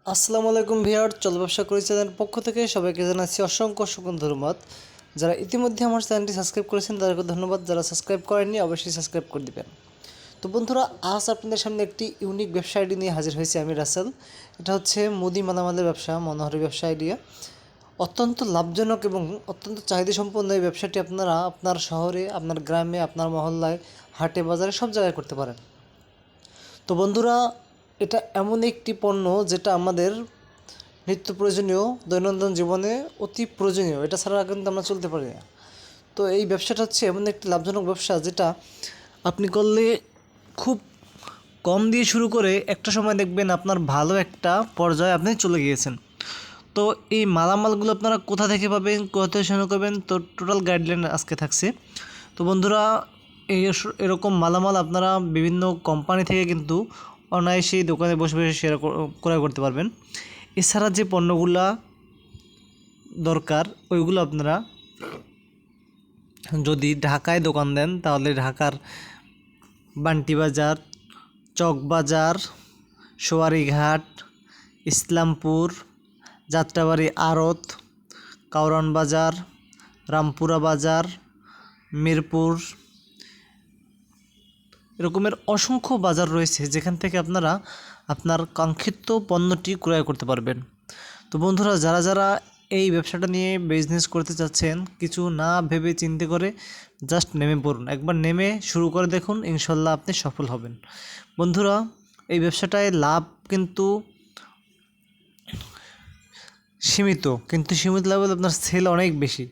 আসসালামু আলাইকুম ভিউয়ার, চল ব্যবসা করি চ্যানেলের পক্ষ থেকে সবাইকে জানাচ্ছি অসংখ্য অসংখ্য ধন্যবাদ। যারা ইতিমধ্যে আমার চ্যানেলটি সাবস্ক্রাইব করেছেন তাদেরকে ধন্যবাদ, যারা সাবস্ক্রাইব করেননি অবশ্যই সাবস্ক্রাইব করে দিবেন। তো বন্ধুরা, আজ আপনাদের সামনে একটি ইউনিক ব্যবসা আইডিয়া নিয়ে হাজির হয়েছি আমি রাসেল। এটা হচ্ছে মুদি মালামালের ব্যবসা, মনোহারি ব্যবসা আইডিয়া। অত্যন্ত লাভজনক এবং অত্যন্ত চাহিদা সম্পন্ন এই ব্যবসাটি আপনারা আপনার শহরে, আপনার গ্রামে, আপনার মহল্লায়, হাটে বাজারে সব জায়গায় করতে পারেন। তো বন্ধুরা, এটা এমন একটি পণ্য যেটা আমাদের নিত্য প্রয়োজনীয়, দৈনন্দিন জীবনে অতি প্রয়োজনীয়। এটা ছাড়া কিন্তু আমরা চলতে পারি না। তো এই ব্যবসাটা হচ্ছে এমন একটি লাভজনক ব্যবসা যেটা আপনি করলে খুব কম দিয়ে শুরু করে একটা সময় দেখবেন আপনার ভালো একটা পর্যায়ে আপনি চলে গিয়েছেন। তো এই মালামালগুলো আপনারা কোথা থেকে পাবেন, কোথা থেকে সংগ্রহ করবেন, তো টোটাল গাইডলাইন আজকে থাকছে। তো বন্ধুরা, এরকম মালামাল আপনারা বিভিন্ন কোম্পানি থেকে কিন্তু অনায়াসেই দোকানে বসে বসে ক্রয় করতে পারবেন। এছাড়া যে পণ্যগুলা দরকার ওইগুলো আপনারা যদি ঢাকায় দোকান দেন তাহলে ঢাকার বান্টি বাজার, চক বাজার, সোয়ারিঘাট, ইসলামপুর, যাত্রাবাড়ি আড়ত, কাউরান বাজার, রামপুরা বাজার, মিরপুর, এরকমের অসংখ্য বাজার রয়েছে যেখান থেকে আপনারা আপনার কাঙ্ক্ষিত পণ্যটি ক্রয় করতে পারবেন। তো বন্ধুরা, যারা যারা এই ব্যবসাটা নিয়ে বিজনেস করতে চাচ্ছেন, কিছু না ভেবে চিন্তে করে জাস্ট নেমে পড়ুন। একবার নেমে শুরু করে দেখুন, ইনশাল্লাহ আপনি সফল হবেন। বন্ধুরা, এই ব্যবসাটায় লাভ কিন্তু সীমিত, কিন্তু সীমিত লাভে আপনার সেল অনেক বেশি,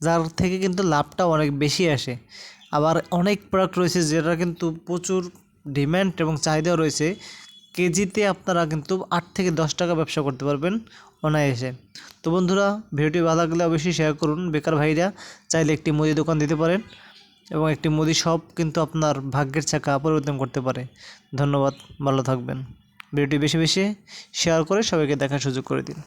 যার থেকে কিন্তু লাভটা অনেক বেশি আসে। আবার অনেক প্রোডাক্ট রয়েছে যেটা কিন্তু প্রচুর ডিম্যান্ড এবং চাহিদাও রয়েছে। কেজিতে আপনারা কিন্তু 8 থেকে 10 টাকা ব্যবসা করতে পারবেন অনায়াসে। তো বন্ধুরা, ভিডিওটি ভালো লাগলে অবশ্যই শেয়ার করুন। বেকার ভাইরা চাইলে একটি মুদি দোকান দিতে পারেন এবং একটি মুদি শপ কিন্তু আপনার ভাগ্যের চাকা পরিবর্তন করতে পারে। ধন্যবাদ, ভালো থাকবেন। ভিডিওটি বেশি বেশি শেয়ার করে সবাইকে দেখার সুযোগ করে দিন।